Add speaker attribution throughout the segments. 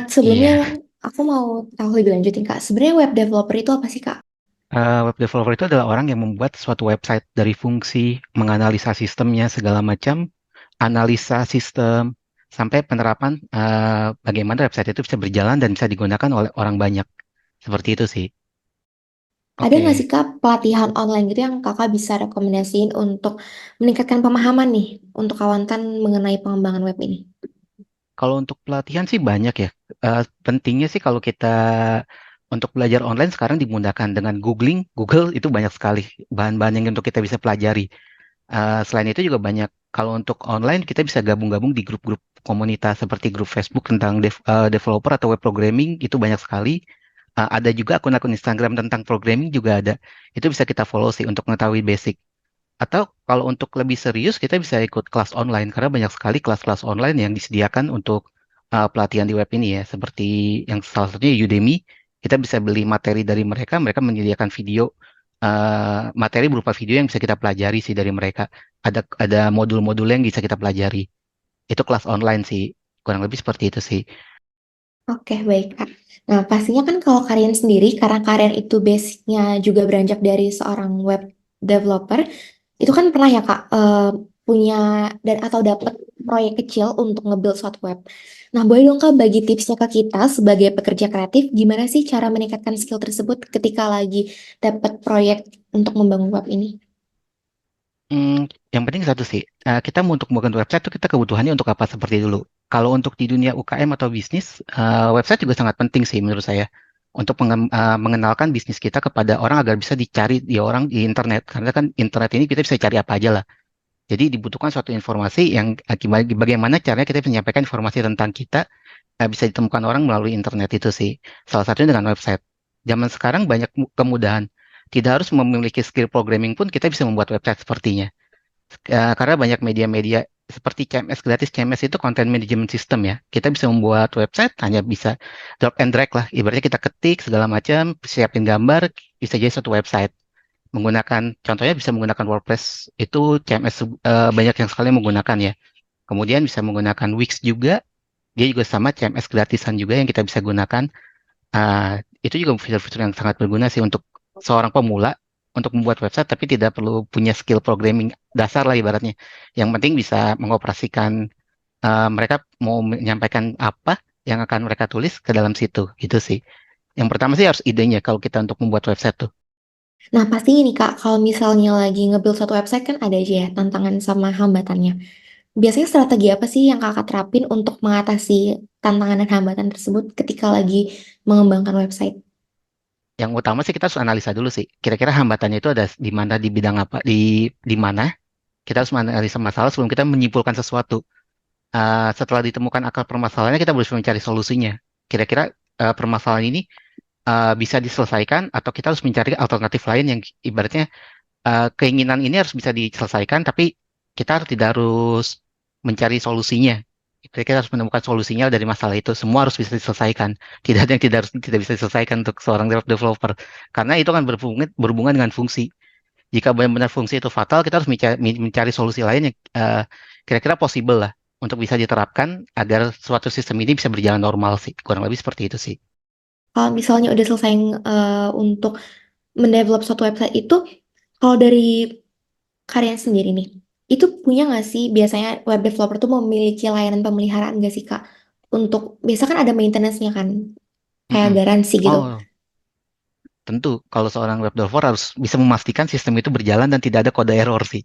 Speaker 1: sebelumnya
Speaker 2: Iya,
Speaker 1: aku mau tahu lebih lanjutin Kak. Sebenarnya web developer itu apa sih Kak?
Speaker 2: web developer itu adalah orang yang membuat suatu website dari fungsi, menganalisa sistemnya segala macam, analisa sistem, sampai penerapan bagaimana website itu bisa berjalan dan bisa digunakan oleh orang banyak. Seperti itu sih.
Speaker 1: Ada nggak
Speaker 2: Oke,
Speaker 1: sih Kak pelatihan online gitu yang Kakak bisa rekomendasiin untuk meningkatkan pemahaman nih untuk kawankan mengenai pengembangan web ini?
Speaker 2: kalau untuk pelatihan sih banyak ya. Pentingnya sih kalau kita untuk belajar online sekarang dimudahkan dengan googling, Google itu banyak sekali bahan-bahan yang untuk kita bisa pelajari. Selain itu juga banyak kalau untuk online kita bisa gabung-gabung di grup-grup komunitas seperti grup Facebook tentang developer atau web programming itu banyak sekali. Ada juga akun-akun Instagram tentang programming juga ada. Itu bisa kita follow sih untuk mengetahui basic. Atau kalau untuk lebih serius kita bisa ikut kelas online karena banyak sekali kelas-kelas online yang disediakan untuk pelatihan di web ini ya. Seperti yang salah satunya Udemy, kita bisa beli materi dari mereka, mereka menyediakan video materi berupa video yang bisa kita pelajari sih dari mereka. Ada modul-modul yang bisa kita pelajari. Itu kelas online sih. Kurang lebih seperti itu sih.
Speaker 1: Oke, baik Kak. Nah, pastinya kan kalau kalian sendiri, karena kalian itu basicnya juga beranjak dari seorang web developer, itu kan pernah ya Kak punya dan atau dapat proyek kecil untuk nge-build suatu web. Nah, boleh dong Kak bagi tipsnya ke kita sebagai pekerja kreatif, gimana sih cara meningkatkan skill tersebut ketika lagi dapat proyek untuk membangun web ini?
Speaker 2: Hmm, yang penting satu sih, kita mau untuk membangun website tuh kita kebutuhannya untuk apa seperti dulu. Kalau untuk di dunia UKM atau bisnis, website juga sangat penting sih menurut saya untuk mengenalkan bisnis kita kepada orang agar bisa dicari di orang di internet. Karena kan internet ini kita bisa cari apa aja lah. Jadi dibutuhkan suatu informasi yang bagaimana caranya kita menyampaikan informasi tentang kita bisa ditemukan orang melalui internet itu sih. Salah satunya dengan website. Zaman sekarang banyak kemudahan. Tidak harus memiliki skill programming pun kita bisa membuat website sepertinya. Karena banyak media-media seperti CMS gratis, CMS itu content management system ya. Kita bisa membuat website hanya bisa drag and drag lah. Ibaratnya kita ketik segala macam, siapin gambar, bisa jadi satu website. Menggunakan, contohnya bisa menggunakan WordPress, itu CMS banyak yang sekali menggunakan ya. Kemudian bisa menggunakan Wix juga, dia juga sama CMS gratisan juga yang kita bisa gunakan. Itu juga fitur-fitur yang sangat berguna sih untuk seorang pemula untuk membuat website tapi tidak perlu punya skill programming dasar lah ibaratnya. Yang penting bisa mengoperasikan mereka mau menyampaikan apa yang akan mereka tulis ke dalam situ gitu sih. Yang pertama sih harus idenya kalau kita untuk membuat website tuh.
Speaker 1: Nah, pasti ini Kak, kalau misalnya lagi nge-build suatu website kan ada aja ya tantangan sama hambatannya. Biasanya strategi apa sih yang kakak terapin untuk mengatasi tantangan dan hambatan tersebut ketika lagi mengembangkan website?
Speaker 2: Yang utama sih kita harus analisa dulu sih. Kira-kira hambatannya itu ada di mana, di bidang apa, di mana. Kita harus menganalisa masalah sebelum kita menyimpulkan sesuatu. Setelah ditemukan akar permasalahannya, kita harus mencari solusinya. Kira-kira permasalahan ini bisa diselesaikan atau kita harus mencari alternatif lain yang ibaratnya keinginan ini harus bisa diselesaikan, tapi kita tidak harus mencari solusinya. Kita harus menemukan solusinya dari masalah itu. Semua harus bisa diselesaikan. Tidak ada yang tidak bisa diselesaikan untuk seorang developer. Karena itu kan berhubungan dengan fungsi. Jika benar-benar fungsi itu fatal, kita harus mencari solusi lain yang kira-kira possible lah untuk bisa diterapkan agar suatu sistem ini bisa berjalan normal sih. Kurang lebih seperti itu sih.
Speaker 1: Kalau misalnya udah selesai untuk mendevelop suatu website itu, kalau dari kalian sendiri nih, itu punya nggak sih biasanya web developer tuh memiliki layanan pemeliharaan nggak sih Kak? Untuk biasa kan ada maintenance-nya kan, kayak
Speaker 2: Mm-mm.
Speaker 1: garansi gitu.
Speaker 2: Oh, tentu, kalau seorang web developer harus bisa memastikan sistem itu berjalan dan tidak ada kode error sih.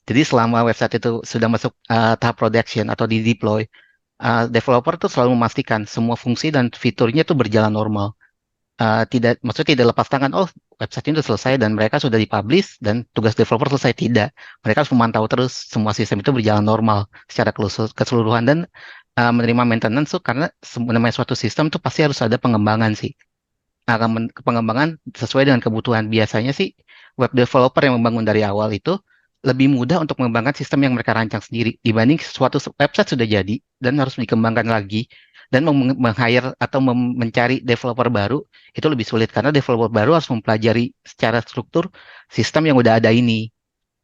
Speaker 2: Jadi selama website itu sudah masuk tahap production atau di deploy, developer tuh selalu memastikan semua fungsi dan fiturnya itu berjalan normal. Tidak, maksudnya tidak lepas tangan. Oh, website ini sudah selesai dan mereka sudah dipublish dan tugas developer selesai. Tidak, mereka harus memantau terus semua sistem itu berjalan normal secara keseluruhan dan menerima maintenance tuh karena namanya suatu sistem tuh pasti harus ada pengembangan sih akan pengembangan sesuai dengan kebutuhan. Biasanya sih web developer yang membangun dari awal itu lebih mudah untuk mengembangkan sistem yang mereka rancang sendiri dibanding suatu website sudah jadi dan harus dikembangkan lagi dan meng-hire atau mencari developer baru itu lebih sulit karena developer baru harus mempelajari secara struktur sistem yang udah ada ini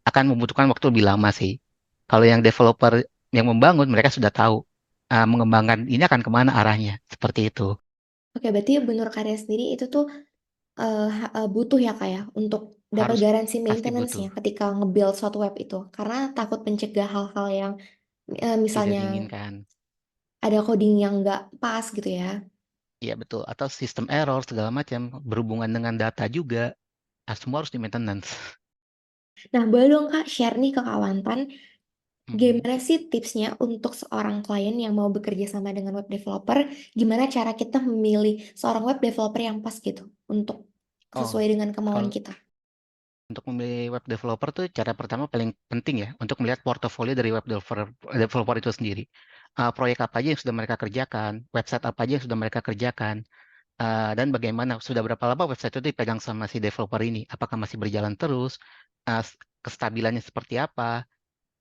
Speaker 2: akan membutuhkan waktu lebih lama sih. Kalau yang developer yang membangun mereka sudah tahu. mengembangkan ini akan kemana arahnya, seperti itu.
Speaker 1: Oke, berarti Benur Karya sendiri itu tuh butuh ya kayak untuk dapat
Speaker 2: Harus
Speaker 1: garansi
Speaker 2: pasti butuh,
Speaker 1: maintenance-nya ketika nge-build suatu web itu. Karena takut mencegah hal-hal yang
Speaker 2: tidak
Speaker 1: misalnya
Speaker 2: diinginkan.
Speaker 1: ada coding yang nggak pas gitu ya.
Speaker 2: Iya betul, atau sistem error segala macam berhubungan dengan data juga, semua harus di maintenance.
Speaker 1: Nah, boleh dong Kak share nih ke Kawantan,
Speaker 2: Mhm.
Speaker 1: gimana sih tipsnya untuk seorang klien yang mau bekerja sama dengan web developer? Gimana cara kita memilih seorang web developer yang pas gitu untuk
Speaker 2: Oh,
Speaker 1: sesuai dengan kemauan
Speaker 2: kalau
Speaker 1: kita?
Speaker 2: untuk memilih web developer tuh cara pertama paling penting ya untuk melihat portofolio dari web developer itu sendiri. Proyek apa aja yang sudah mereka kerjakan, website apa aja yang sudah mereka kerjakan, dan bagaimana sudah berapa lama website itu dipegang sama si developer ini. Apakah masih berjalan terus, kestabilannya seperti apa.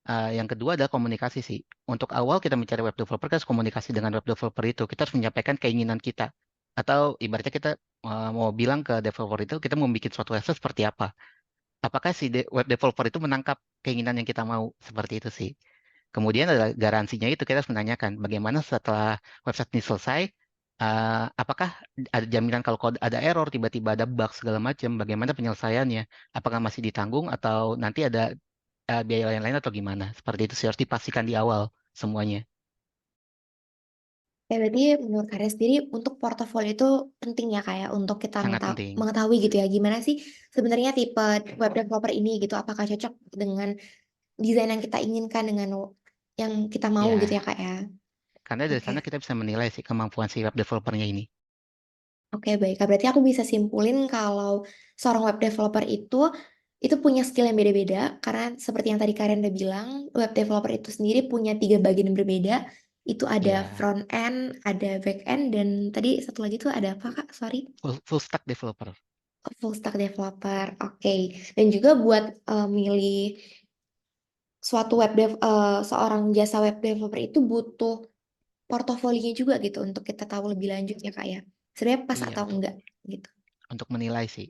Speaker 2: Yang kedua adalah komunikasi sih. Untuk awal kita mencari web developer kita harus komunikasi dengan web developer itu. Kita harus menyampaikan keinginan kita. Atau ibaratnya kita mau bilang ke developer itu kita mau bikin suatu website seperti apa. Apakah si web developer itu menangkap keinginan yang kita mau seperti itu sih. Kemudian ada garansinya itu kita harus menanyakan bagaimana setelah website ini selesai, apakah ada jaminan kalau ada error tiba-tiba ada bug segala macam, bagaimana penyelesaiannya? Apakah masih ditanggung atau nanti ada biaya lain-lain atau gimana? Seperti itu sih harus dipastikan di awal semuanya.
Speaker 1: Ya, berarti menurut Karya sendiri untuk portofolio itu penting ya kayak untuk kita
Speaker 2: Sangat penting.
Speaker 1: mengetahui gitu ya gimana sih sebenarnya tipe web developer ini gitu apakah cocok dengan desain yang kita inginkan dengan yang kita mau gitu ya
Speaker 2: Ya,
Speaker 1: Kak ya.
Speaker 2: karena dari
Speaker 1: Oke,
Speaker 2: sana kita bisa menilai sih kemampuan si web developernya ini.
Speaker 1: oke baik. Kak. Berarti aku bisa simpulin kalau seorang web developer itu punya skill yang beda-beda karena seperti yang tadi Karen udah bilang, web developer itu sendiri punya tiga bagian yang berbeda. Itu ada
Speaker 2: Ya,
Speaker 1: front end, ada back end, dan tadi satu lagi tuh ada apa Kak? Sorry.
Speaker 2: full stack developer.
Speaker 1: Full stack developer, oke. Dan juga buat milih suatu seorang jasa web developer itu butuh portofolionya juga gitu untuk kita tahu lebih lanjut ya Kak ya. Sebenarnya pas
Speaker 2: Iya
Speaker 1: atau
Speaker 2: betul.
Speaker 1: enggak gitu.
Speaker 2: Untuk menilai sih.